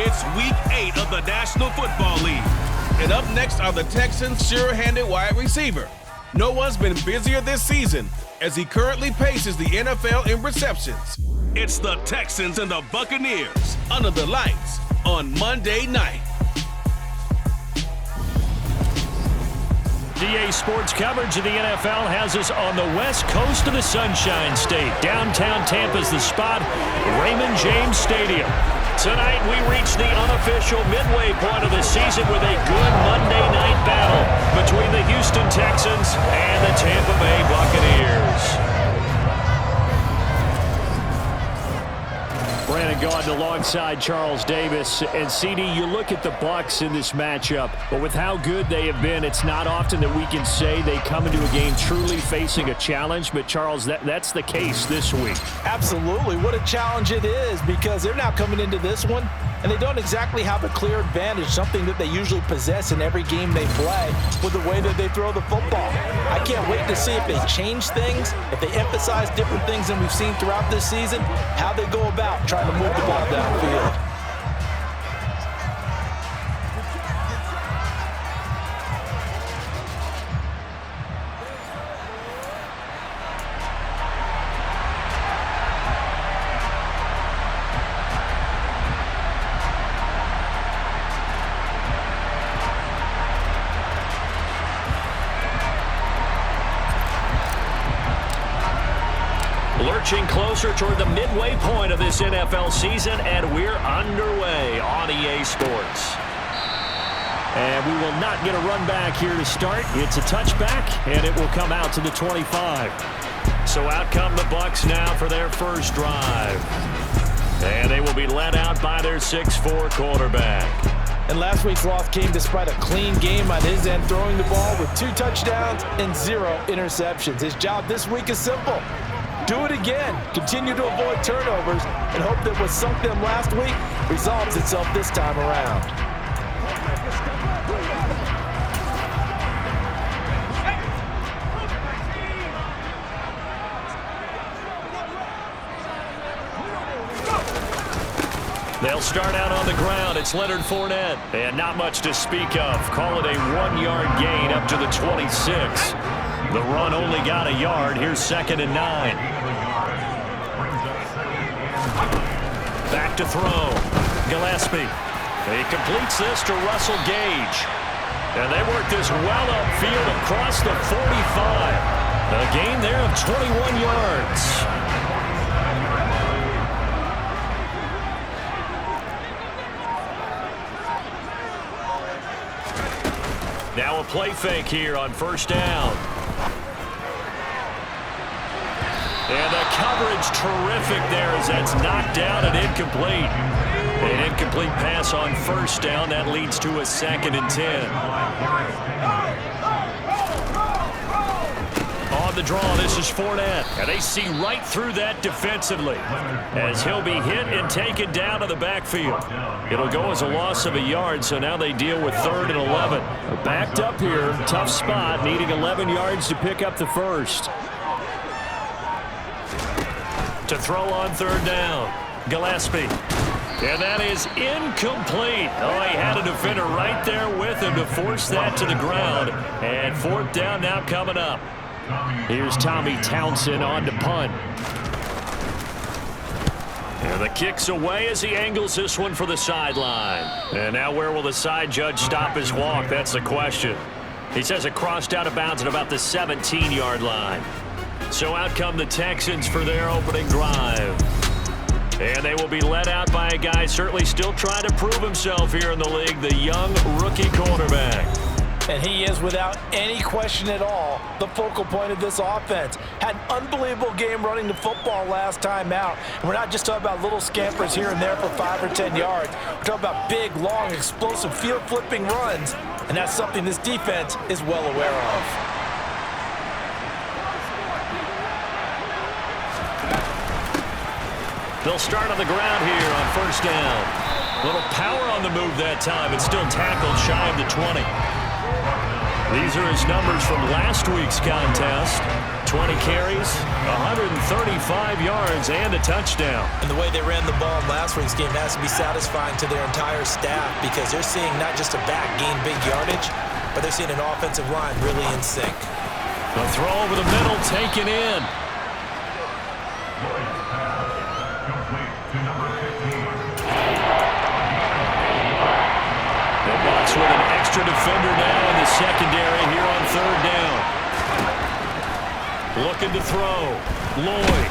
It's Week 8 of the National Football League. And up next are the Texans' sure-handed wide receiver. No one's been busier this season as he currently paces the NFL in receptions. It's the Texans and the Buccaneers under the lights on Monday night. DA Sports coverage of the NFL has us on the west coast of the Sunshine State. Downtown Tampa's the spot, Raymond James Stadium. Tonight we reach the unofficial midway point of the season with a good Monday night battle between the Houston Texans and the Tampa Bay Buccaneers. Brandon Gaudin alongside Charles Davis. And CD, you look at the Bucs in this matchup, but with how good they have been, it's not often that we can say they come into a game truly facing a challenge. But Charles, that's the case this week. Absolutely. What a challenge it is, because they're now coming into this one and they don't exactly have a clear advantage, something that they usually possess in every game they play with the way that they throw the football. I can't wait to see if they change things, if they emphasize different things than we've seen throughout this season, how they go about trying to move the ball downfield. Lurching closer toward the midway point of this NFL season, and we're underway on EA Sports. And we will not get a run back here to start. It's a touchback, and it will come out to the 25. So out come the Bucs now for their first drive. And they will be led out by their 6'4" quarterback. And last week's loss came despite a clean game on his end, throwing the ball with 2 touchdowns and 0 interceptions. His job this week is simple. Do it again. Continue to avoid turnovers and hope that what sunk them last week resolves itself this time around. They'll start out on the ground. It's Leonard Fournette. And not much to speak of. Call it a 1-yard gain up to the 26. The run only got a yard. Here's 2nd and 9. Back to throw. Gillespie. He completes this to Russell Gage. And they work this well upfield across the 45. A gain there of 21 yards. Now a play fake here on first down. And the coverage terrific there as that's knocked down and incomplete. An incomplete pass on first down. That leads to a 2nd and 10. On the draw, this is Fournette. And they see right through that defensively as he'll be hit and taken down to the backfield. It'll go as a loss of a yard, so now they deal with 3rd and 11. Backed up here, tough spot, needing 11 yards to pick up the first. To throw on 3rd down, Gillespie. And that is incomplete. Oh, he had a defender right there with him to force that to the ground. And 4th down now coming up. Here's Tommy Townsend on to punt. And the kick's away as he angles this one for the sideline. And now where will the side judge stop his walk? That's the question. He says it crossed out of bounds at about the 17-yard line. So out come the Texans for their opening drive. And they will be led out by a guy certainly still trying to prove himself here in the league, the young rookie quarterback. And he is, without any question at all, the focal point of this offense. Had an unbelievable game running the football last time out. And we're not just talking about little scampers here and there for 5 or 10 yards. We're talking about big, long, explosive, field-flipping runs. And that's something this defense is well aware of. They'll start on the ground here on first down. A little power on the move that time. It's still tackled shy of the 20. These are his numbers from last week's contest. 20 carries, 135 yards, and a touchdown. And the way they ran the ball in last week's game has to be satisfying to their entire staff because they're seeing not just a back gain big yardage, but they're seeing an offensive line really in sync. The throw over the middle taken in. The Bucs with an extra defender now in the secondary here on third down. Looking to throw. Lloyd.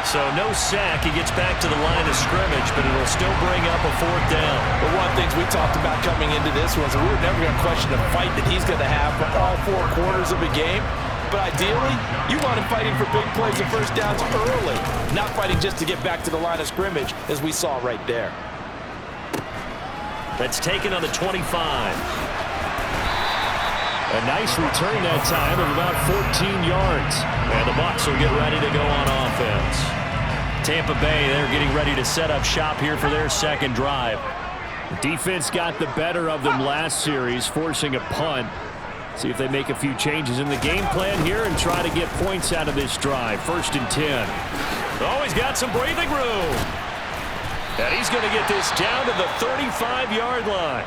So no sack. He gets back to the line of scrimmage, but it'll still bring up a fourth down. But one of the things we talked about coming into this was we were never going to question the fight that he's going to have for all 4 quarters of a game. But ideally, you want him fighting for big plays and first downs early, not fighting just to get back to the line of scrimmage, as we saw right there. That's taken on the 25. A nice return that time of about 14 yards. And the Bucs will get ready to go on offense. Tampa Bay, they're getting ready to set up shop here for their second drive. Defense got the better of them last series, forcing a punt. See if they make a few changes in the game plan here and try to get points out of this drive. 1st and 10. Oh, he's got some breathing room. And he's going to get this down to the 35-yard line.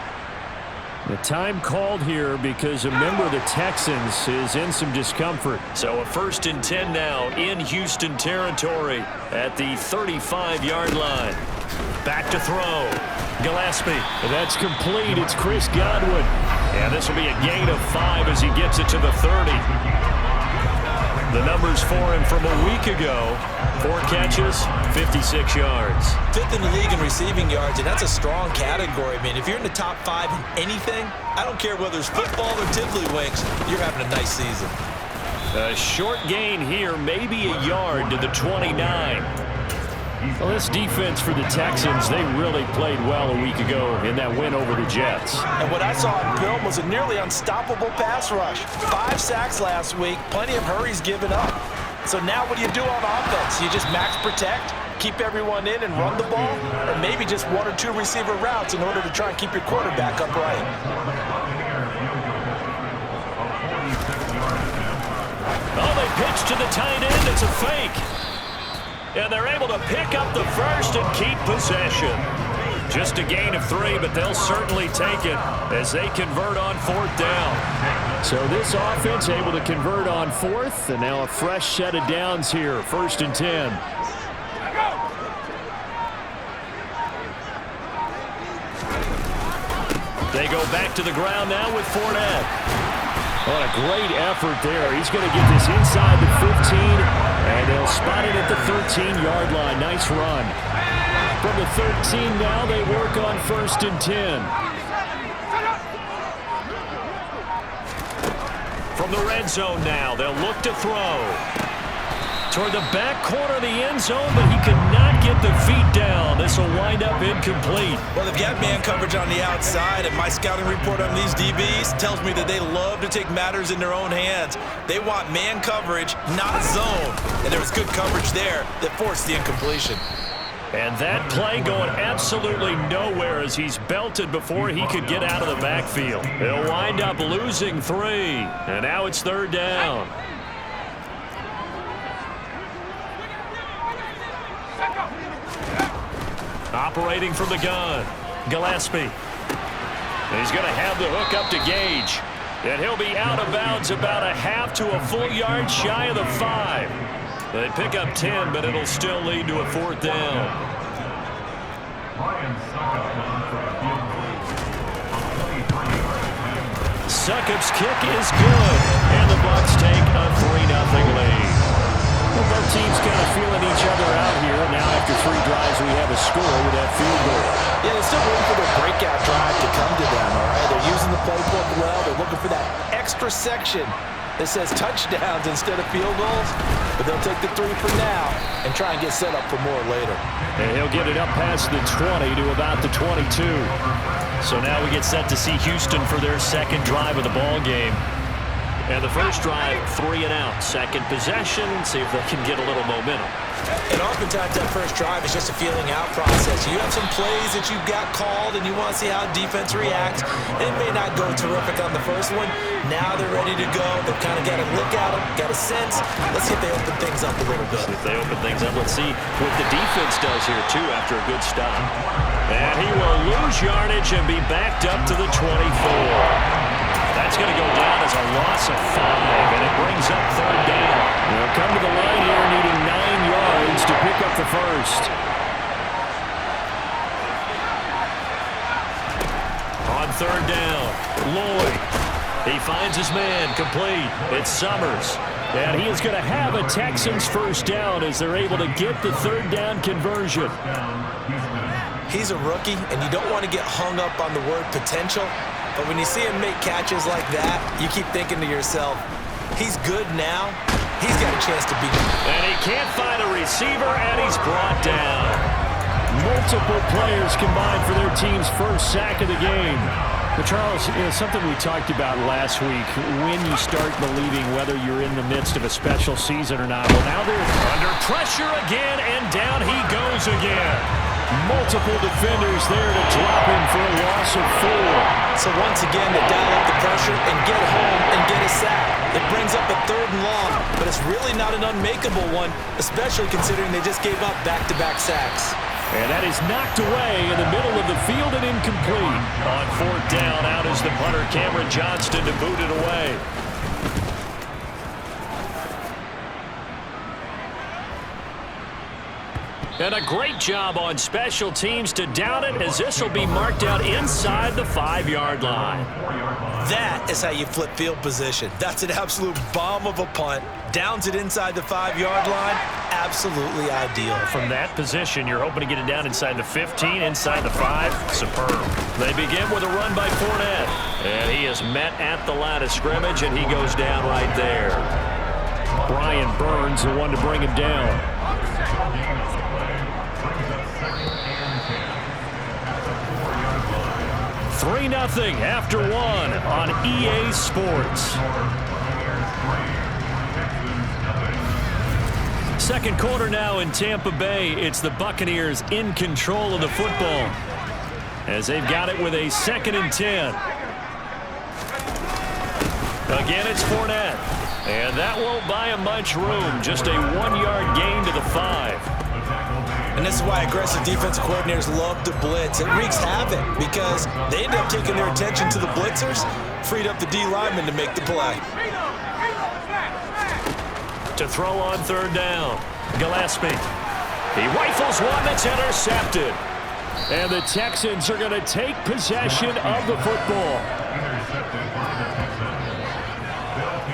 The time called here because a member of the Texans is in some discomfort. So a 1st and 10 now in Houston territory at the 35-yard line. Back to throw. Gillespie. That's complete. It's Chris Godwin. And this will be a gain of 5 as he gets it to the 30. The numbers for him from a week ago. 4 catches, 56 yards. 5th in the league in receiving yards, and that's a strong category. I mean, if you're in the top 5 in anything, I don't care whether it's football or tiddlywinks, you're having a nice season. A short gain here, maybe a yard to the 29. Well, this defense for the Texans, they really played well a week ago in that win over the Jets. And what I saw on film was a nearly unstoppable pass rush. 5 sacks last week, plenty of hurries given up. So now what do you do on offense? You just max protect, keep everyone in and run the ball, or maybe just 1 or 2 receiver routes in order to try and keep your quarterback upright. Oh, they pitch to the tight end. It's a fake. And they're able to pick up the first and keep possession. Just a gain of 3, but they'll certainly take it as they convert on 4th down. So this offense able to convert on 4th, and now a fresh set of downs here, 1st and 10. They go back to the ground now with Fournette. What a great effort there. He's going to get this inside the 15, and they'll spot it at the 13-yard line. Nice run. From the 13 now, they work on 1st and 10. From the red zone now, they'll look to throw. Toward the back corner of the end zone, but he could not get the feet down. This will wind up incomplete. Well, they've got man coverage on the outside, and my scouting report on these DBs tells me that they love to take matters in their own hands. They want man coverage, not zone. And there was good coverage there that forced the incompletion. And that play going absolutely nowhere as he's belted before he could get out of the backfield. They'll wind up losing 3, and now it's 3rd down. Operating from the gun, Gillespie. He's going to have the hook up to Gage. And he'll be out of bounds about a half to a full yard shy of the 5. They pick up 10, but it'll still lead to a 4th down. Succop's kick is good, and the Bucs take a 3-0 lead. Well, both teams kind of feeling each other out here. Now after 3 drives, we have a score with that field goal. Yeah, they're still waiting for their breakout drive to come to them, all right? They're using the playbook well. They're looking for that extra section that says touchdowns instead of field goals. But they'll take the 3 for now and try and get set up for more later. And he'll get it up past the 20 to about the 22. So now we get set to see Houston for their second drive of the ball game. And the first drive, 3 and out. Second possession, see if they can get a little momentum. And oftentimes that first drive is just a feeling out process. You have some plays that you've got called and you want to see how defense reacts. It may not go terrific on the first one. Now they're ready to go. They've kind of got to look at them, got a sense. Let's see if they open things up a little bit. See if they open things up. Let's see what the defense does here, too, after a good stop. And he will lose yardage and be backed up to the 24. That's going to go down as a loss of 5, and it brings up third down. They'll come to the line here needing 9 yards to pick up the first. On third down, Lloyd. He finds his man, complete. It's Summers. And he is going to have a Texans first down as they're able to get the third down conversion. He's a rookie, and you don't want to get hung up on the word potential. But when you see him make catches like that, you keep thinking to yourself, he's good now. He's got a chance to beat him. And he can't find a receiver, and he's brought down. Multiple players combined for their team's first sack of the game. But Charles, something we talked about last week, when you start believing whether you're in the midst of a special season or not. Well, now they're under pressure again, and down he goes again. Multiple defenders there to drop him for a loss of 4. So once again, they dial up the pressure and get home and get a sack. It brings up a 3rd and long, but it's really not an unmakeable one, especially considering they just gave up back-to-back sacks. And that is knocked away in the middle of the field and incomplete. On 4th down, out is the punter, Cameron Johnston, to boot it away. And a great job on special teams to down it, as this will be marked out inside the 5-yard line. That is how you flip field position. That's an absolute bomb of a punt. Downs it inside the 5-yard line. Absolutely ideal. From that position, you're hoping to get it down inside the 15, inside the 5. Superb. They begin with a run by Fournette. And he is met at the line of scrimmage, and he goes down right there. Brian Burns, the one to bring him down. 3-0 after 1 on EA Sports. Second quarter now in Tampa Bay. It's the Buccaneers in control of the football as they've got it with a 2nd and 10. Again, it's Fournette. And that won't buy him much room. Just a 1-yard gain to the 5. And this is why aggressive defensive coordinators love to blitz. It wreaks havoc because they end up taking their attention to the blitzers, freed up the D lineman to make the play. To throw on 3rd down, Gillespie. He rifles one that's intercepted. And the Texans are going to take possession of the football.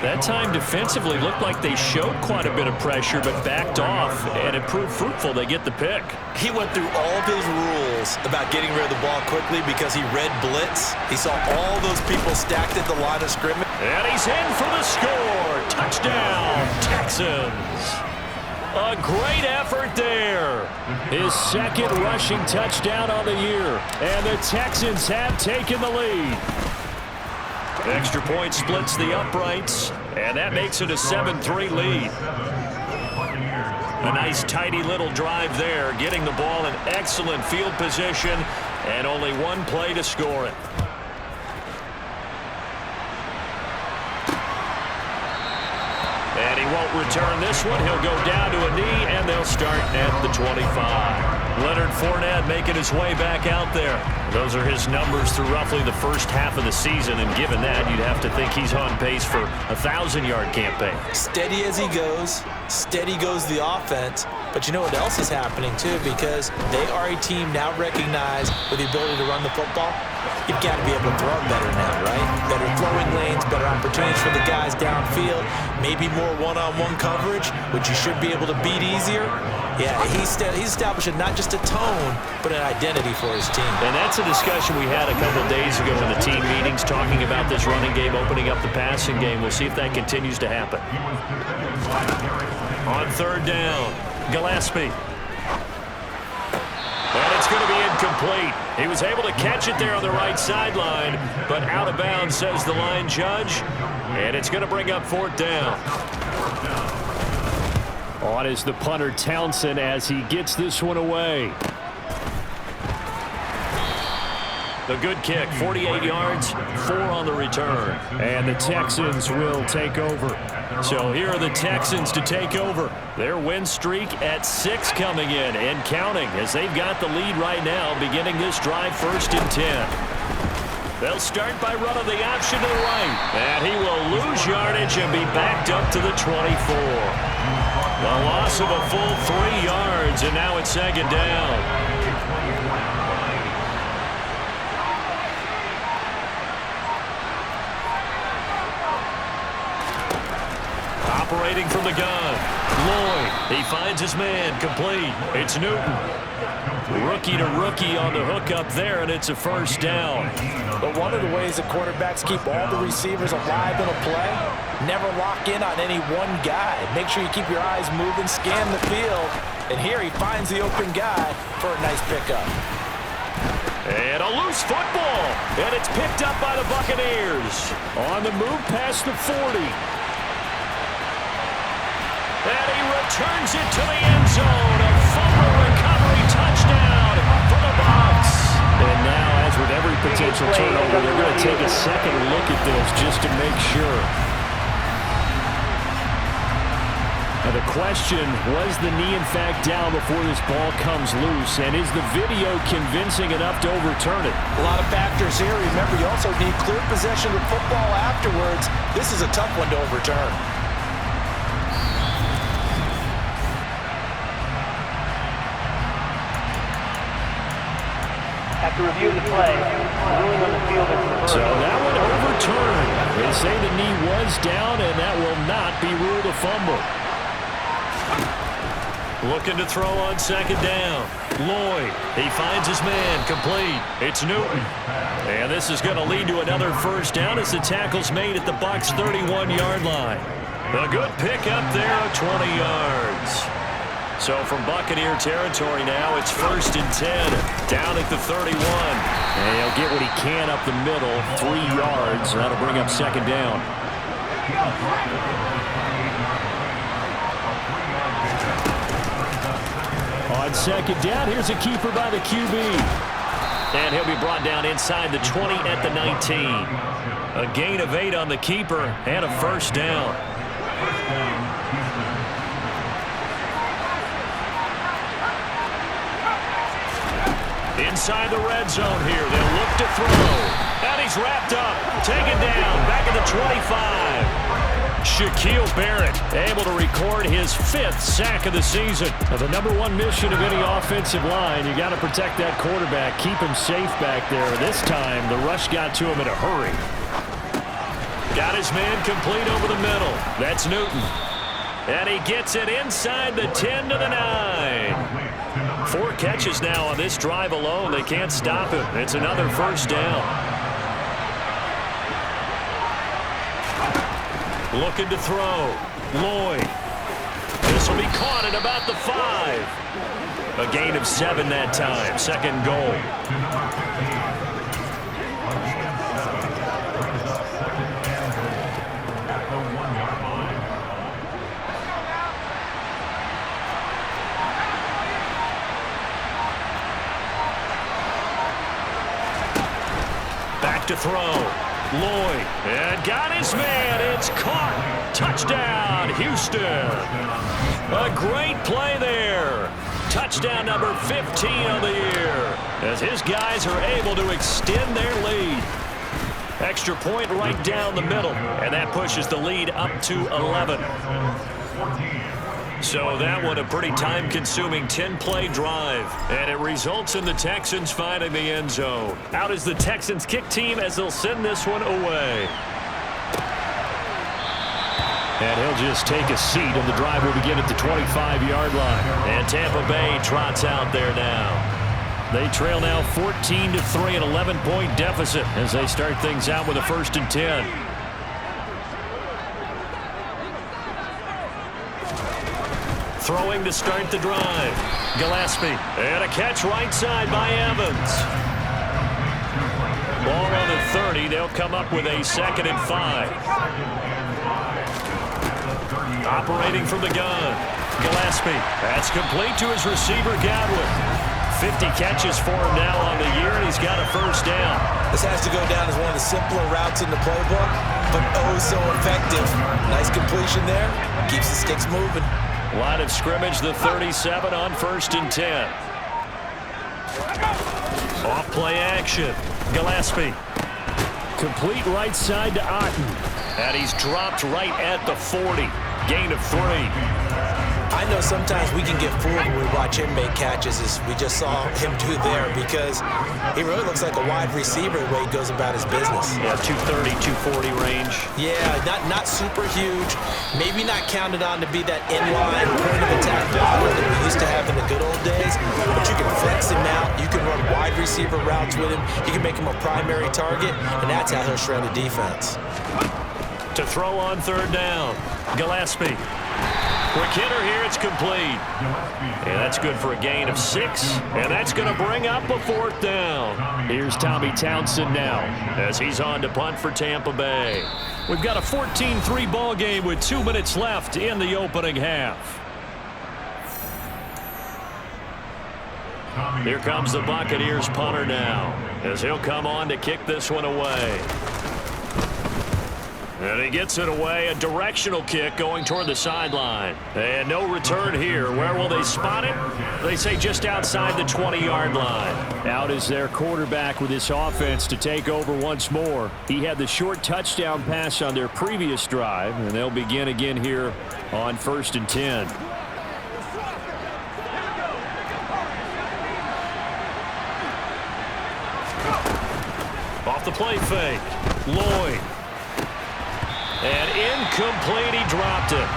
That time defensively looked like they showed quite a bit of pressure but backed off, and it proved fruitful. They get the pick. He went through all of his rules about getting rid of the ball quickly because he read blitz. He saw all those people stacked at the line of scrimmage. And he's in for the score. Touchdown, Texans. A great effort there. His 2nd rushing touchdown on the year. And the Texans have taken the lead. Extra point splits the uprights, and that makes it a 7-3 lead. A nice, tidy little drive there, getting the ball in excellent field position, and only one play to score it. And he won't return this one. He'll go down to a knee, and they'll start at the 25. Leonard Fournette making his way back out there. Those are his numbers through roughly the first half of the season, and given that, you'd have to think he's on pace for a 1,000-yard campaign. Steady as he goes, steady goes the offense. But you know what else is happening, too, because they are a team now recognized with the ability to run the football. You've got to be able to throw better now, right? Better throwing lanes, better opportunities for the guys downfield, maybe more one-on-one coverage, which you should be able to beat easier. Yeah, he's establishing not just a tone, but an identity for his team. And that's a discussion we had a couple of days ago in the team meetings, talking about this running game, opening up the passing game. We'll see if that continues to happen. On 3rd down, Gillespie. And it's going to be incomplete. He was able to catch it there on the right sideline, but out of bounds, says the line judge. And it's going to bring up 4th down. On is the punter Townsend as he gets this one away. The good kick, 48 yards, 4 on the return. And the Texans will take over. So here are the Texans to take over. Their win streak at 6 coming in and counting as they've got the lead right now beginning this drive 1st and 10. They'll start by running the option to the right. And he will lose yardage and be backed up to the 24. A loss of a full 3 yards, and now it's 2nd down. Operating from the gun. Lloyd, he finds his man, complete. It's Newton. Rookie to rookie on the hook up there, and it's a 1st down. But one of the ways that quarterbacks keep all the receivers alive in a play, never lock in on any one guy. Make sure you keep your eyes moving, scan the field, and here he finds the open guy for a nice pickup. And a loose football, and it's picked up by the Buccaneers. On the move past the 40. And he returns it to the end zone. A fumble recovery touchdown for the Bucs. And now, as with every potential turnover, they're going to take a second look at this just to make sure. Now the question, was the knee in fact down before this ball comes loose? And is the video convincing enough to overturn it? A lot of factors here. Remember, you also need clear possession of the football afterwards. This is a tough one to overturn. After review of the play, ruling on the field is reversed. So that one overturned. They say the knee was down, and that will not be ruled a fumble. Looking to throw on 2nd down. Lloyd, he finds his man, complete. It's Newton. And this is going to lead to another 1st down as the tackle's made at the Bucs' 31-yard line. A good pickup there of 20 yards. So from Buccaneer territory now, it's 1st and 10, down at the 31. And he'll get what he can up the middle, 3 yards. That'll bring up 2nd down. On 2nd down, here's a keeper by the QB. And he'll be brought down inside the 20 at the 19. A gain of 8 on the keeper and a 1st down. Inside the red zone here. They'll look to throw. And he's wrapped up. Taken down. Back at the 25. Shaquille Barrett able to record his 5th sack of the season. Now, the #1 mission of any offensive line, you got to protect that quarterback, keep him safe back there. This time, the rush got to him in a hurry. Got his man complete over the middle. That's Newton. And he gets it inside the 10 to the 9. 4 catches now on this drive alone. They can't stop him. It's another 1st down. Looking to throw. Lloyd. This will be caught at about the 5. A gain of 7 that time. 2nd goal. To throw. Lloyd. And got his man. It's caught. Touchdown, Houston. A great play there. Touchdown number 15 on the year as his guys are able to extend their lead. Extra point right down the middle, and that pushes the lead up to 11. So that one a pretty time-consuming 10-play drive, and it results in the Texans finding the end zone. Out is the Texans kick team as they'll send this one away. And he'll just take a seat, and the drive will begin at the 25-yard line. And Tampa Bay trots out there now. They trail now 14-3, an 11-point deficit as they start things out with a 1st and 10. Throwing to start the drive. Gillespie. And a catch right side by Evans. Ball on the 30. They'll come up with a 2nd and 5. Operating from the gun, Gillespie. That's complete to his receiver, Godwin. 50 catches for him now on the year, and he's got a first down. This has to go down as one of the simpler routes in the playbook, but oh so effective. Nice completion there. Keeps the sticks moving. Line of scrimmage, the 37 on 1st and 10. Off play action. Gillespie. Complete right side to Otten. And he's dropped right at the 40. Gain of 3. I know sometimes we can get fooled when we watch him make catches, as we just saw him do there, because he really looks like a wide receiver the way he goes about his business. Yeah, 230, 240 range. Yeah, not super huge. Maybe not counted on to be that inline point of attack blocker that we used to have in the good old days, but you can flex him out. You can run wide receiver routes with him. You can make him a primary target, and that's how he'll shred a defense. To throw on 3rd down, Gillespie. Quick hitter here, it's complete. And that's good for a gain of 6. And that's going to bring up a 4th down. Here's Tommy Townsend now, as he's on to punt for Tampa Bay. We've got a 14-3 ball game with 2 minutes left in the opening half. Here comes the Buccaneers punter now, as he'll come on to kick this one away. And he gets it away, a directional kick going toward the sideline. And no return here. Where will they spot it? They say just outside the 20-yard line. Out is their quarterback with this offense to take over once more. He had the short touchdown pass on their previous drive, and they'll begin again here on 1st and 10. Off the play fake, Lloyd. And incomplete, he dropped it.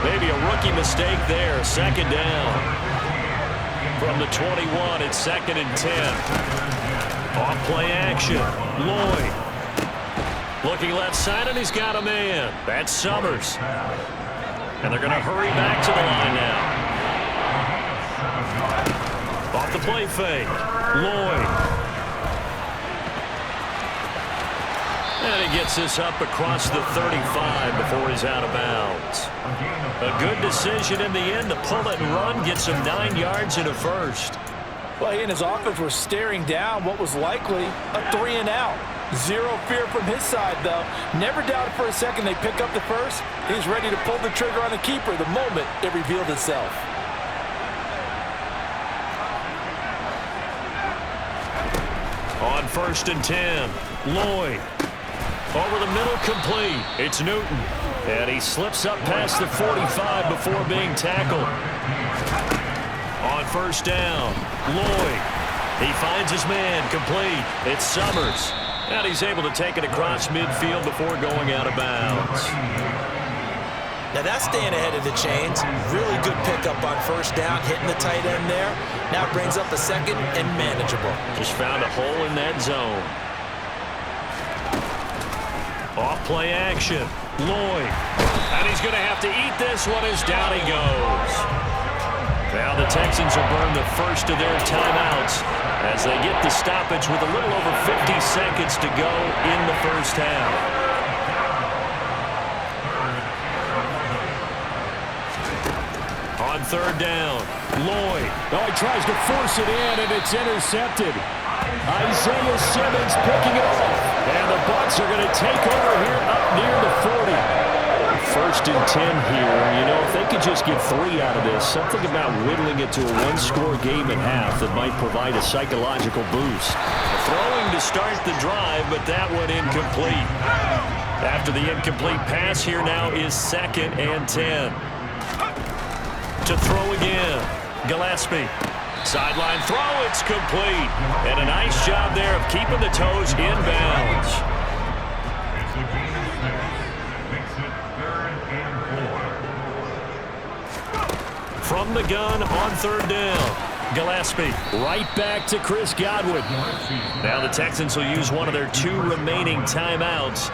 Maybe a rookie mistake there. 2nd down. From the 21, it's 2nd and 10. Off play action, Lloyd. Looking left side, and he's got a man. That's Summers. And they're going to hurry back to the line now. Off the play fake, Lloyd. And he gets this up across the 35 before he's out of bounds. A good decision in the end to pull it and run, gets him 9 yards and a first. Well, he and his offense were staring down what was likely a 3-and-out. Zero fear from his side, though. Never doubted for a second they pick up the first. He's ready to pull the trigger on the keeper the moment it revealed itself. On 1st and 10, Lloyd. Over the middle, complete. It's Newton. And he slips up past the 45 before being tackled. On 1st down, Lloyd. He finds his man, complete. It's Summers. And he's able to take it across midfield before going out of bounds. Now that's staying ahead of the chains. Really good pickup on 1st down, hitting the tight end there. Now it brings up a 2nd and manageable. Just found a hole in that zone. Off play action, Lloyd. And he's going to have to eat this one as down he goes. Now the Texans will burn the first of their timeouts as they get the stoppage with a little over 50 seconds to go in the first half. On 3rd down, Lloyd. Oh, he tries to force it in, and it's intercepted. Isaiah Simmons picking it off. And the Bucs are going to take over here up near the 40. 1st and 10 here. You know, if they could just get 3 out of this, something about whittling it to a 1-score game at half that might provide a psychological boost. Throwing to start the drive, but that one incomplete. After the incomplete pass, here now is 2nd and 10. To throw again, Gillespie. Sideline throw, it's complete. And a nice job there of keeping the toes inbounds. From the gun on 3rd down, Gillespie. Right back to Chris Godwin. Now the Texans will use one of their 2 remaining timeouts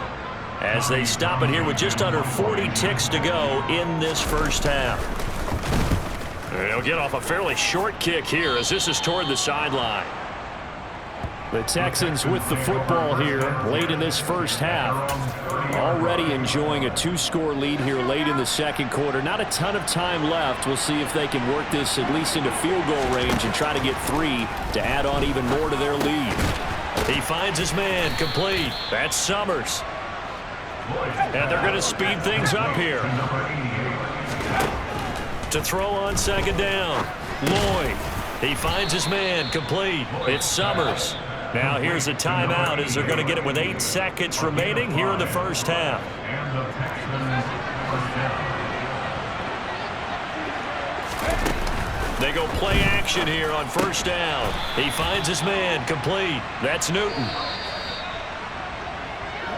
as they stop it here with just under 40 ticks to go in this first half. They'll get off a fairly short kick here as this is toward the sideline. The Texans with the football here late in this first half. Already enjoying a 2-score lead here late in the second quarter. Not a ton of time left. We'll see if they can work this at least into field goal range and try to get 3 to add on even more to their lead. He finds his man complete. That's Summers. And they're going to speed things up here. To throw on second down. Lloyd. He finds his man complete. It's Summers. Now here's a timeout as they're going to get it with 8 seconds remaining here in the first half. They go play action here on first down. He finds his man complete. That's Newton.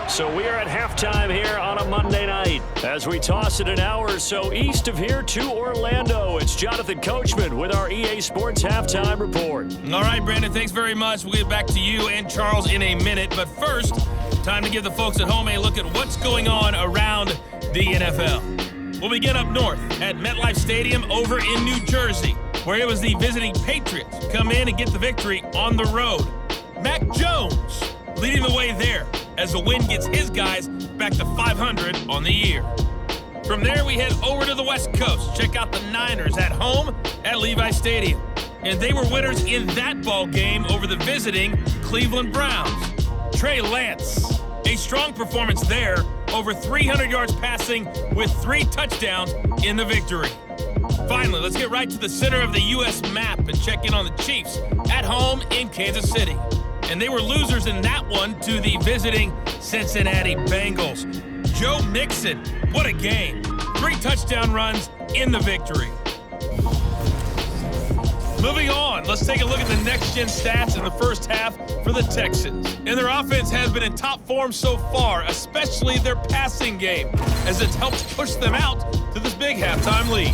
So we are at halftime here on a Monday night as we toss it an hour or so east of here to Orlando. It's Jonathan Coachman with our EA Sports Halftime Report. All right, Brandon, thanks very much. We'll get back to you and Charles in a minute. But first, time to give the folks at home a look at what's going on around the NFL. We'll begin up north at MetLife Stadium over in New Jersey, where it was the visiting Patriots come in and get the victory on the road. Mac Jones leading the way there as the win gets his guys back to 500 on the year. From there, we head over to the West Coast. Check out the Niners at home at Levi Stadium. And they were winners in that ball game over the visiting Cleveland Browns. Trey Lance, a strong performance there, over 300 yards passing with 3 touchdowns in the victory. Finally, let's get right to the center of the U.S. map and check in on the Chiefs at home in Kansas City. And they were losers in that one to the visiting Cincinnati Bengals. Joe Mixon, what a game. 3 touchdown runs in the victory. Moving on, let's take a look at the next-gen stats in the first half for the Texans. And their offense has been in top form so far, especially their passing game, as it's helped push them out to this big halftime lead.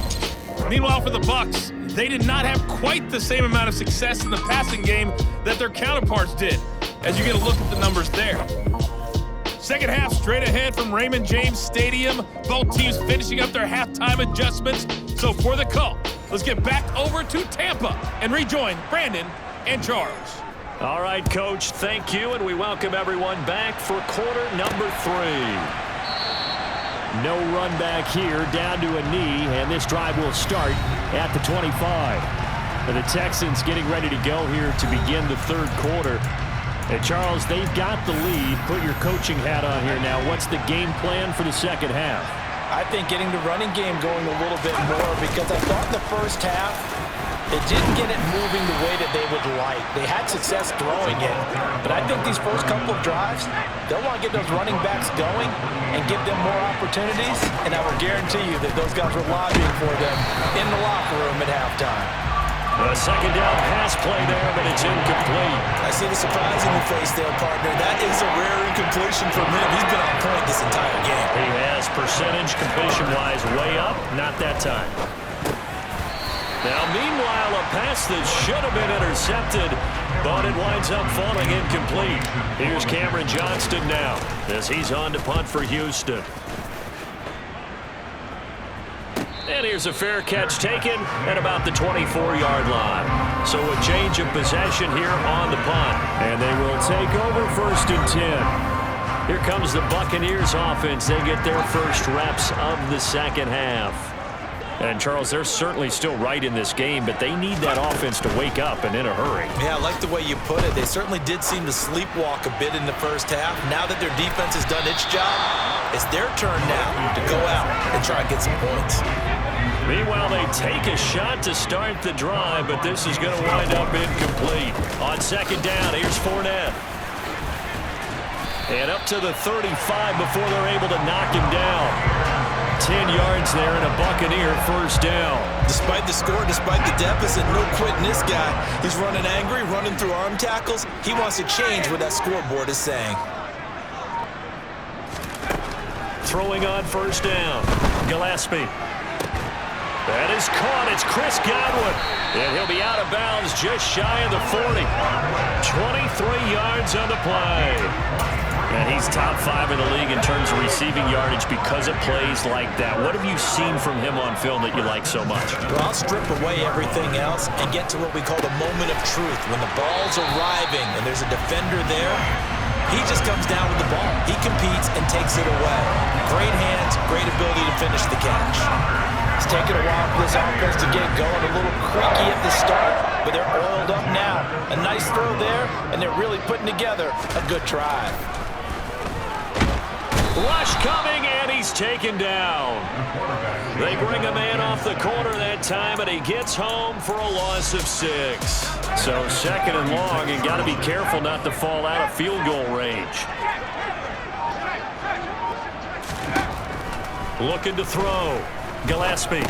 Meanwhile, for the Bucs, they did not have quite the same amount of success in the passing game that their counterparts did, as you get a look at the numbers there. Second half straight ahead from Raymond James Stadium. Both teams finishing up their halftime adjustments. So for the call, let's get back over to Tampa and rejoin Brandon and Charles. All right, Coach, thank you, and we welcome everyone back for quarter number 3. No run back here, down to a knee, and this drive will start at the 25. And the Texans getting ready to go here to begin the third quarter. And Charles, they've got the lead. Put your coaching hat on here now. What's the game plan for the second half? I think getting the running game going a little bit more, because I thought in the first half they didn't get it moving the way that they would like. They had success throwing it, but I think these first couple of drives, they'll want to get those running backs going and give them more opportunities, and I will guarantee you that those guys were lobbying for them in the locker room at halftime. A second down pass play there, but it's incomplete. I see the surprise in your face there, partner. That is a rare incompletion from him. He's been on point this entire game. He has, percentage completion-wise way up, not that time. Now, meanwhile, a pass that should have been intercepted, but it winds up falling incomplete. Here's Cameron Johnston now as he's on to punt for Houston. And here's a fair catch taken at about the 24-yard line. So a change of possession here on the punt. And they will take over 1st and 10. Here comes the Buccaneers offense. They get their first reps of the second half. And, Charles, they're certainly still right in this game, but they need that offense to wake up and in a hurry. Yeah, I like the way you put it. They certainly did seem to sleepwalk a bit in the first half. Now that their defense has done its job, it's their turn now to go out and try and get some points. Meanwhile, they take a shot to start the drive, but this is going to wind up incomplete. On second down, here's Fournette. And up to the 35 before they're able to knock him down. 10 yards there and a Buccaneer first down. Despite the score, despite the deficit, no quitting this guy. He's running angry, running through arm tackles. He wants to change what that scoreboard is saying. Throwing on first down. Gillespie. That is caught. It's Chris Godwin. And he'll be out of bounds just shy of the 40. 23 yards on the play. And he's top 5 in the league in terms of receiving yardage because of plays like that. What have you seen from him on film that you like so much? Well, I'll strip away everything else and get to what we call the moment of truth. When the ball's arriving and there's a defender there, he just comes down with the ball. He competes and takes it away. Great hands, great ability to finish the catch. It's taken a while for this offense to get going. A little creaky at the start, but they're oiled up now. A nice throw there, and they're really putting together a good drive. Rush coming, and he's taken down. They bring a man off the corner that time, and he gets home for a loss of 6. So 2nd and long, and got to be careful not to fall out of field goal range. Looking to throw. Gillespie.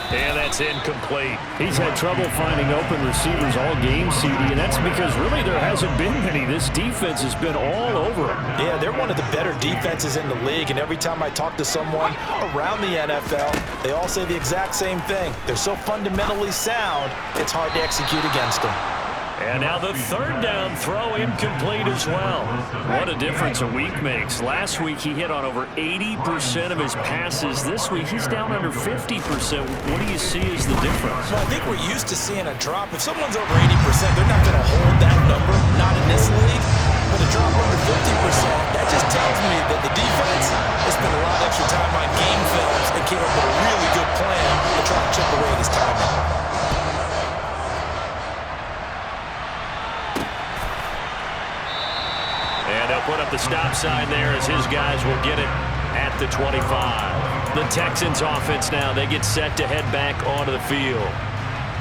And that's incomplete. He's had trouble finding open receivers all game, CD, and that's because really there hasn't been many. This defense has been all over him. Yeah, they're one of the better defenses in the league, and every time I talk to someone around the NFL, they all say the exact same thing. They're so fundamentally sound, it's hard to execute against them. And now the 3rd down throw incomplete as well. What a difference a week makes. Last week he hit on over 80% of his passes. This week he's down under 50%. What do you see as the difference? Well, I think we're used to seeing a drop. If someone's over 80%, they're not going to hold that number, not in this league. But a drop under 50%, that just tells me that the defense has spent a lot of extra time on game films and came up with a really good plan to try to chip away at his timing. And they'll put up the stop sign there as his guys will get it at the 25. The Texans offense now, they get set to head back onto the field.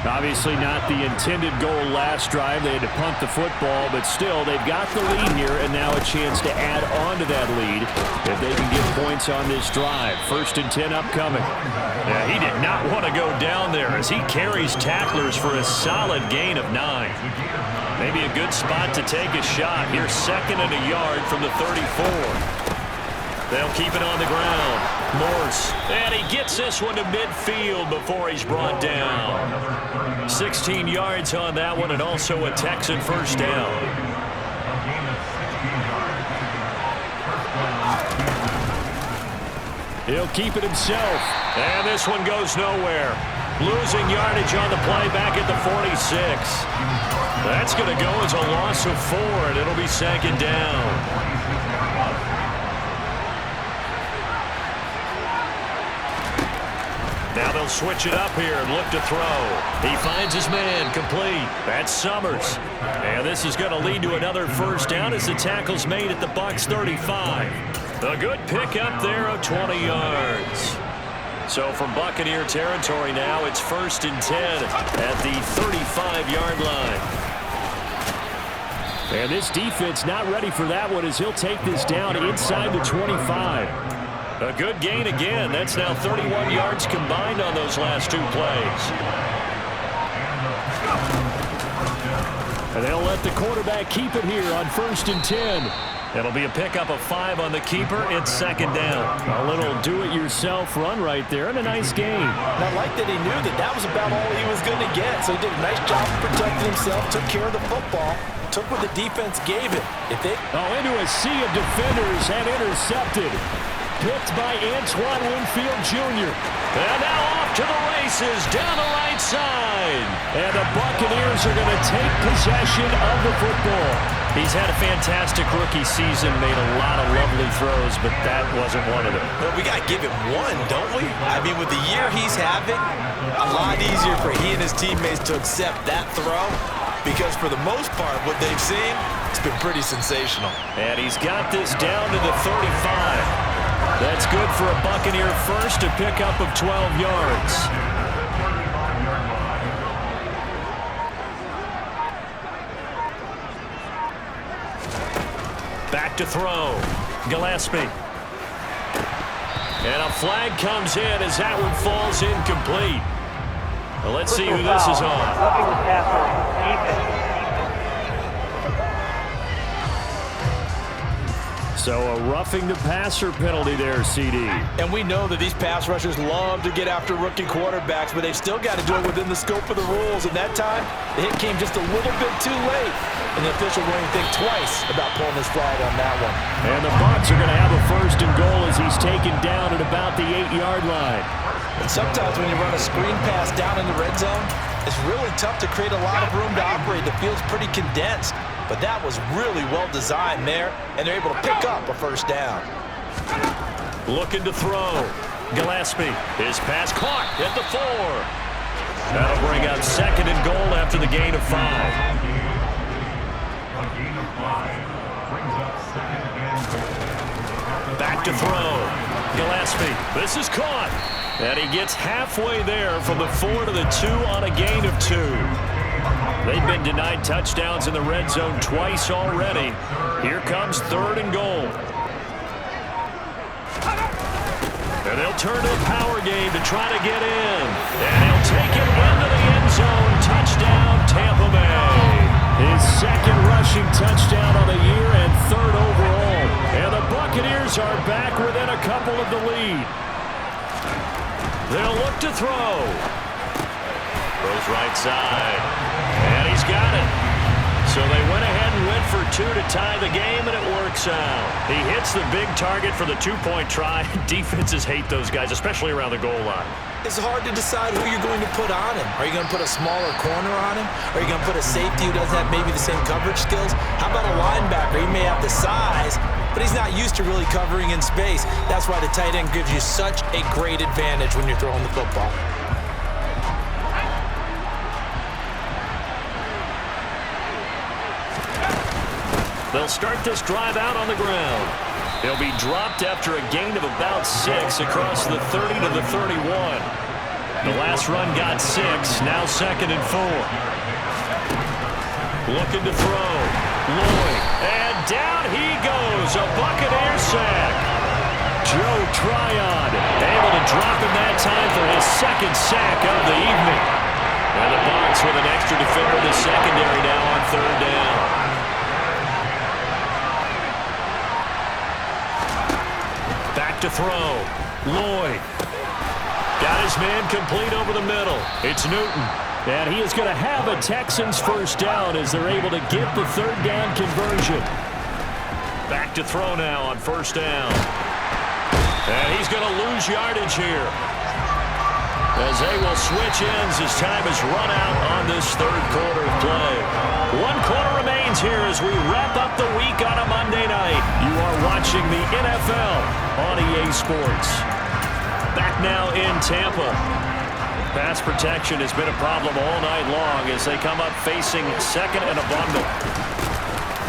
Obviously not the intended goal last drive. They had to punt the football, but still they've got the lead here and now a chance to add on to that lead if they can get points on this drive. 1st and 10 upcoming. Yeah, he did not want to go down there as he carries tacklers for a solid gain of 9. Maybe a good spot to take a shot. Here's 2nd and a yard from the 34. They'll keep it on the ground. Morse. And he gets this one to midfield before he's brought down. 16 yards on that one and also a Texan 1st down. He'll keep it himself. And this one goes nowhere. Losing yardage on the play back at the 46. That's going to go as a loss of 4, and it'll be 2nd down. Now they'll switch it up here and look to throw. He finds his man complete. That's Summers. And this is going to lead to another 1st down as the tackle's made at the Bucs 35. A good pickup there of 20 yards. So from Buccaneer territory now, it's 1st and 10 at the 35-yard line. And this defense not ready for that one as he'll take this down inside the 25. A good gain again. That's now 31 yards combined on those last 2 plays. And they'll let the quarterback keep it here on 1st and 10. It'll be a pickup of 5 on the keeper. It's 2nd down. A little do-it-yourself run right there and a nice gain. And I like that he knew that that was about all he was going to get. So he did a nice job of protecting himself, took care of the football, took what the defense gave him. Into a sea of defenders and intercepted. Picked by Antoine Winfield Jr. And now off to the races down the right side. And the Buccaneers are going to take possession of the football. He's had a fantastic rookie season, made a lot of lovely throws, but that wasn't one of them. Well, we got to give him one, don't we? I mean, with the year he's having, a lot easier for he and his teammates to accept that throw because for the most part, what they've seen, it's been pretty sensational. And he's got this down to the 35. That's good for a Buccaneer 1st, a pickup of 12 yards. Back to throw. Gillespie. And a flag comes in as that one falls incomplete. Well, let's see who this is on. So a roughing the passer penalty there, CD. And we know that these pass rushers love to get after rookie quarterbacks, but they've still got to do it within the scope of the rules. And that time, the hit came just a little bit too late. and the official won't even think twice about pulling his flag on that one. And the Bucs are going to have a 1st and goal as he's taken down at about the 8-yard line. And sometimes when you run a screen pass down in the red zone, it's really tough to create a lot of room to operate. The field's pretty condensed, but that was really well designed there, and they're able to pick up a 1st down. Looking to throw. Gillespie. His pass caught at the 4. That'll bring up 2nd and goal after the gain of 5. Back to throw. Gillespie. This is caught. And he gets halfway there from the 4 to the 2 on a gain of 2. They've been denied touchdowns in the red zone twice already. Here comes 3rd and goal. And they'll turn to a power game to try to get in. And he'll take it into the end zone. Touchdown, Tampa Bay. His 2nd rushing touchdown on the year and 3rd overall. And the Buccaneers are back within a couple of the lead. They'll look to throw. Throws right side. And he's got it. So they went ahead and went for 2 to tie the game, and it works out. He hits the big target for the 2-point try. Defenses hate those guys, especially around the goal line. It's hard to decide who you're going to put on him. Are you going to put a smaller corner on him? Are you going to put a safety who doesn't have maybe the same coverage skills? How about a linebacker? He may have the size, but he's not used to really covering in space. That's why the tight end gives you such a great advantage when you're throwing the football. They'll start this drive out on the ground. He'll be dropped after a gain of about 6 across the 30 to the 31. The last run got 6, now 2nd and 4. Looking to throw. Lloyd, and down he goes, a Buccaneer sack. Joe Tryon able to drop him that time for his 2nd sack of the evening. And the Bucs with an extra defender in the secondary now on 3rd down. Back to throw. Lloyd. Got his man complete over the middle. It's Newton. And he is going to have a Texans 1st down as they're able to get the 3rd down conversion. Back to throw now on 1st down. And he's going to lose yardage here, as they will switch ends as time has run out on this 3rd quarter of play. 1 quarter remains here as we wrap up the week on a Monday night. You are watching the NFL on EA Sports. Back now in Tampa. Pass protection has been a problem all night long as they come up facing 2nd and a bundle.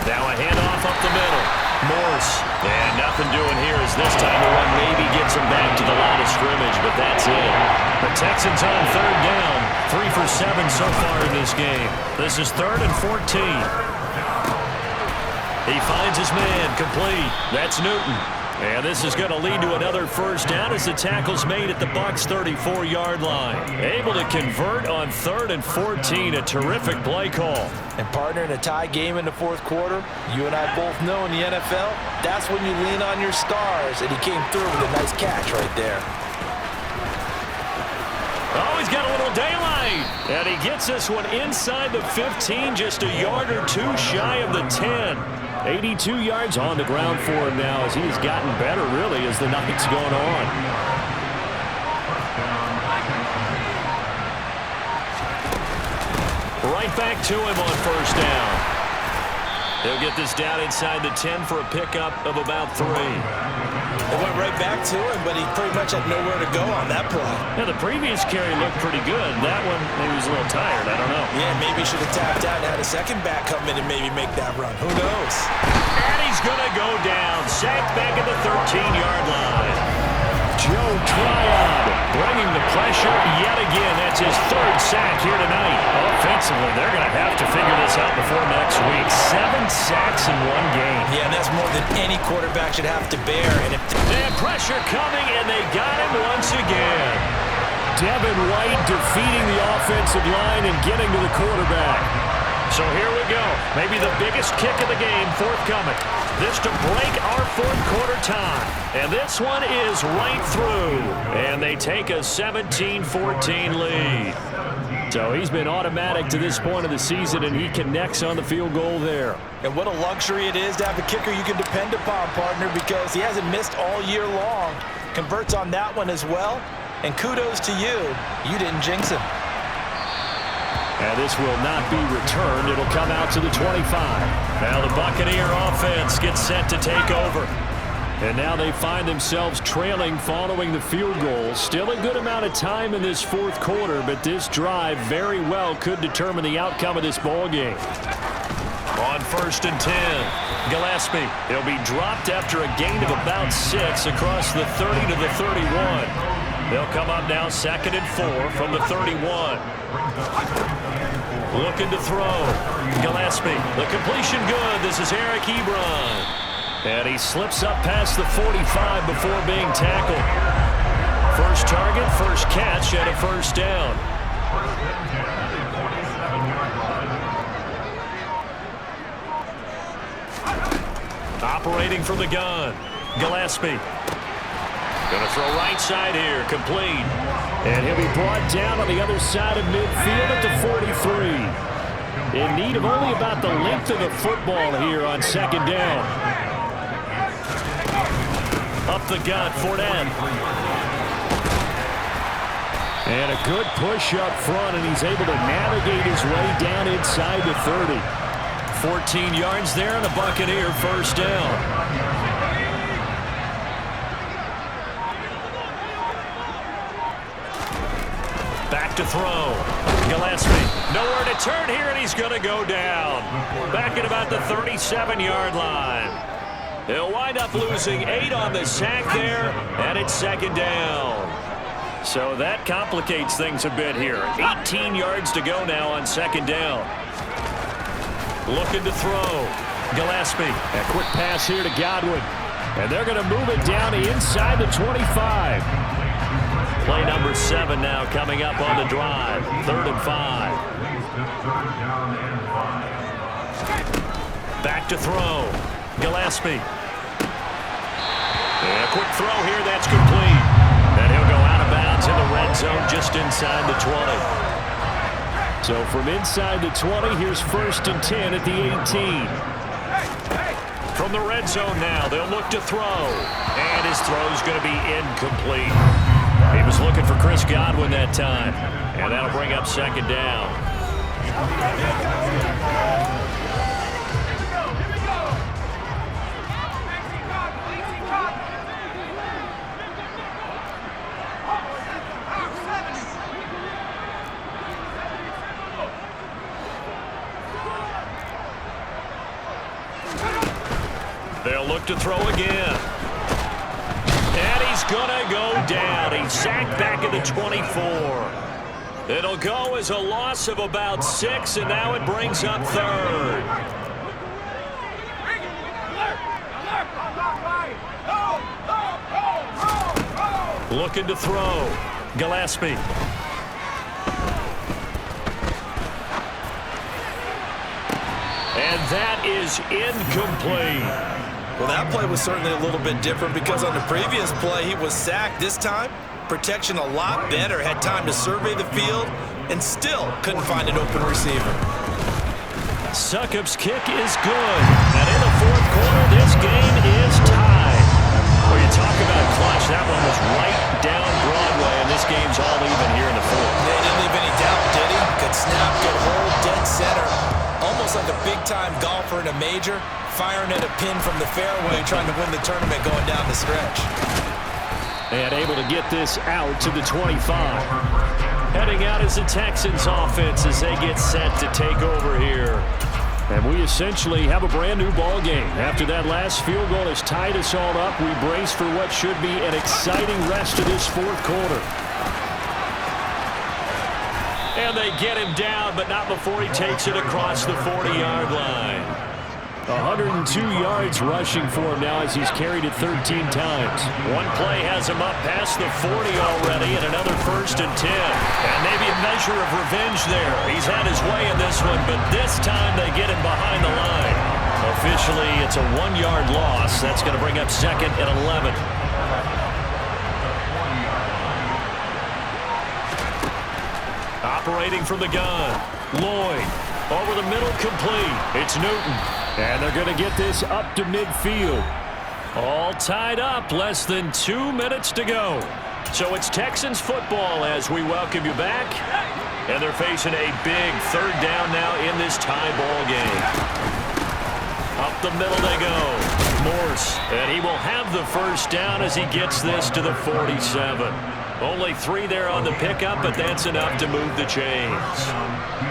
Now a handoff up the middle. Morse. And nothing doing here as this time the run maybe gets him back to the line of scrimmage, but that's it. The Texans on 3rd down. 3 for 7 so far in this game. This is 3rd and 14. He finds his man complete. That's Newton. And this is going to lead to another 1st down as the tackle's made at the Bucs' 34-yard line. Able to convert on 3rd and 14. A terrific play call. And partner, in a tie game in the 4th quarter, you and I both know in the NFL, that's when you lean on your stars. And he came through with a nice catch right there. Oh, he's got a little daylight. And he gets this one inside the 15, just a yard or 2 shy of the 10. 82 yards on the ground for him now as he's gotten better, really, as the night's going on. Right back to him on 1st down. He'll get this down inside the 10 for a pickup of about 3. It went right back to him, but he pretty much had nowhere to go on that play. Yeah, the previous carry looked pretty good. That one, he was a little tired. I don't know. Yeah, maybe he should have tapped out and had a 2nd back come in and maybe make that run. Who knows? And he's going to go down. Sacked back at the 13-yard line. Joe Tryon bringing the pressure yet again. That's his 3rd sack here tonight. Offensively, they're going to have to figure this out before next week. 7 sacks in 1 game. Yeah, and that's more than any quarterback should have to bear. And if they have pressure coming, and they got him once again. Devin White defeating the offensive line and getting to the quarterback. So here we go. Maybe the biggest kick of the game forthcoming. This to break our 4th quarter tie. And this one is right through. And they take a 17-14 lead. So he's been automatic to this point of the season, and he connects on the field goal there. And what a luxury it is to have a kicker you can depend upon, partner, because he hasn't missed all year long. Converts on that one as well. And kudos to you. You didn't jinx him. And this will not be returned. It'll come out to the 25. Now the Buccaneer offense gets set to take over. And now they find themselves trailing following the field goal. Still a good amount of time in this fourth quarter, but this drive very well could determine the outcome of this ball game. On 1st and 10, Gillespie. He'll be dropped after a gain of about 6 across the 30 to the 31. They'll come up now 2nd and 4 from the 31. Looking to throw. Gillespie. The completion good. This is Eric Ebron. And he slips up past the 45 before being tackled. First target, first catch, and a first down. Operating from the gun. Gillespie. Going to throw right side here. Complete. And he'll be brought down on the other side of midfield at the 43. In need of only about the length of the football here on 2nd down. Up the gut, Fournette. And a good push up front, and he's able to navigate his way down inside the 30. 14 yards there, and a Buccaneer first down. Back to throw. Gillespie. Nowhere to turn here, and he's going to go down. Back at about the 37-yard line. He'll wind up losing 8 on the sack there, and it's 2nd down. So that complicates things a bit here. 18 yards to go now on 2nd down. Looking to throw. Gillespie. A quick pass here to Godwin. And they're going to move it down to inside the 25. Play number 7 now coming up on the drive. 3rd and 5. Back to throw. Gillespie. And a quick throw here. That's complete. And he'll go out of bounds in the red zone just inside the 20. So from inside the 20, here's 1st and 10 at the 18. From the red zone now, they'll look to throw. And his throw's going to be incomplete. He was looking for Chris Godwin that time. And that'll bring up 2nd down. They'll look to throw again. And he's going to go down. He's sacked back at the 24. It'll go as a loss of about 6, and now it brings up 3rd. Looking to throw. Gillespie. And that is incomplete. Well, that play was certainly a little bit different because on the previous play, he was sacked. This time, protection a lot better. Had time to survey the field and still couldn't find an open receiver. Succop's kick is good. And in the 4th quarter, this game is tied. Well, you talk about clutch. That one was right down Broadway, and this game's all even here in the 4th. They didn't leave any doubt, did he? Good snap, good hold, dead center. Almost like a big-time golfer in a major, firing at a pin from the fairway, trying to win the tournament going down the stretch. And able to get this out to the 25. Heading out is the Texans offense as they get set to take over here. And we essentially have a brand new ball game. After that last field goal has tied us all up, we brace for what should be an exciting rest of this 4th quarter. And they get him down, but not before he takes it across the 40-yard line. 102 yards rushing for him now as he's carried it 13 times. One play has him up past the 40 already, and another 1st and 10. And maybe a measure of revenge there. He's had his way in this one, but this time they get him behind the line. Officially, it's a 1-yard loss. That's going to bring up 2nd and 11. Operating from the gun. Lloyd. Over the middle, complete. It's Newton. And they're going to get this up to midfield. All tied up. Less than 2 minutes to go. So it's Texans football as we welcome you back. And they're facing a big third down now in this tie ball game. Up the middle they go. Morse. And he will have the first down as he gets this to the 47. Only 3 there on the pickup, but that's enough to move the chains.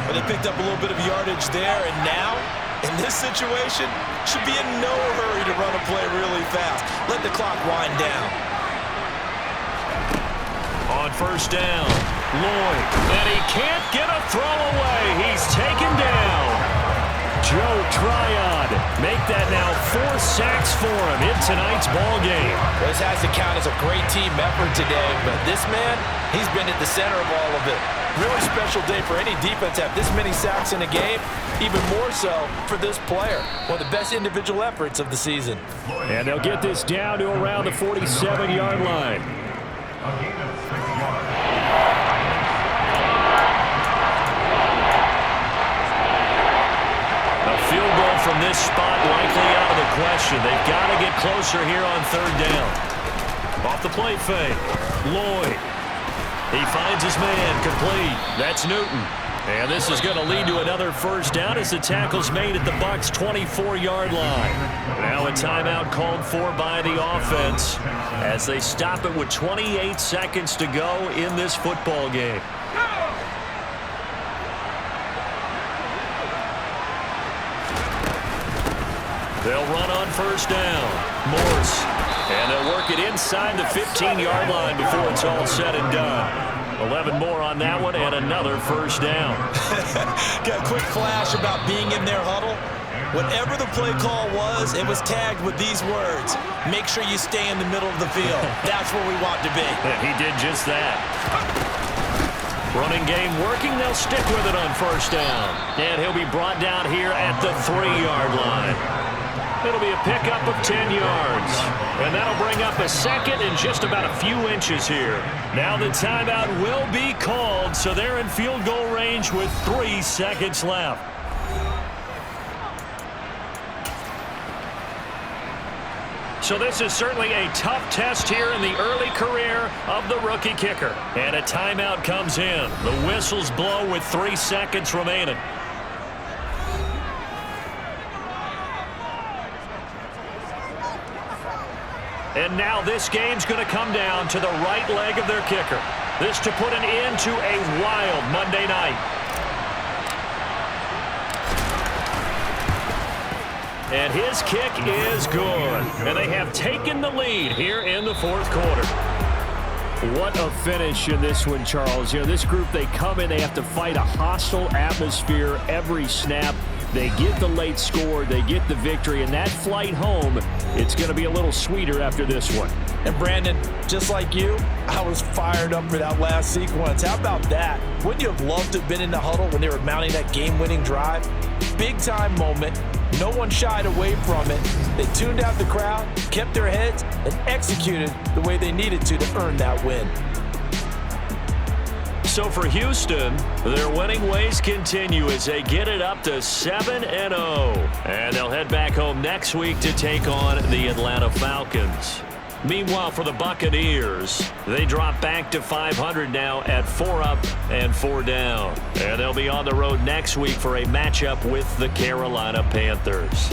Well, they picked up a little bit of yardage there, and now, in this situation, should be in no hurry to run a play really fast. Let the clock wind down. On first down, Lloyd. And he can't get a throw away. He's taken down. Joe Tryon. Make that now 4 sacks for him in tonight's ball game. This has to count as a great team effort today, but this man, he's been at the center of all of it. Really special day for any defense to have this many sacks in a game, even more so for this player. One of the best individual efforts of the season. And they'll get this down to around the 47-yard line. Field goal from this spot likely out of the question. They've got to get closer here on third down. Off the play fake. Lloyd. He finds his man complete. That's Newton. And this is going to lead to another first down as the tackle's made at the Bucs' 24-yard line. Now a timeout called for by the offense as they stop it with 28 seconds to go in this football game. They'll run on first down. Morse. And they'll work it inside the 15-yard line before it's all said and done. 11 more on that one and another first down. Got a quick flash about being in their huddle. Whatever the play call was, it was tagged with these words. Make sure you stay in the middle of the field. That's where we want to be. He did just that. Running game working. They'll stick with it on first down. And he'll be brought down here at the 3-yard line. It'll be a pickup of 10 yards. And that'll bring up a second in just about a few inches here. Now the timeout will be called, so they're in field goal range with 3 seconds left. So this is certainly a tough test here in the early career of the rookie kicker. And a timeout comes in. The whistles blow with 3 seconds remaining. And now this game's going to come down to the right leg of their kicker. This to put an end to a wild Monday night. And his kick is good. And they have taken the lead here in the fourth quarter. What a finish in this one, Charles. You know, this group, they come in, they have to fight a hostile atmosphere every snap. They get the late score, they get the victory, and that flight home, it's going to be a little sweeter after this one. And Brandon, just like you, I was fired up for that last sequence. How about that? Wouldn't you have loved to have been in the huddle when they were mounting that game-winning drive? Big-time moment. No one shied away from it. They tuned out the crowd, kept their heads, and executed the way they needed to earn that win. So for Houston, their winning ways continue as they get it up to 7-0. And they'll head back home next week to take on the Atlanta Falcons. Meanwhile, for the Buccaneers, they drop back to 500 now at 4 up and 4 down. And they'll be on the road next week for a matchup with the Carolina Panthers.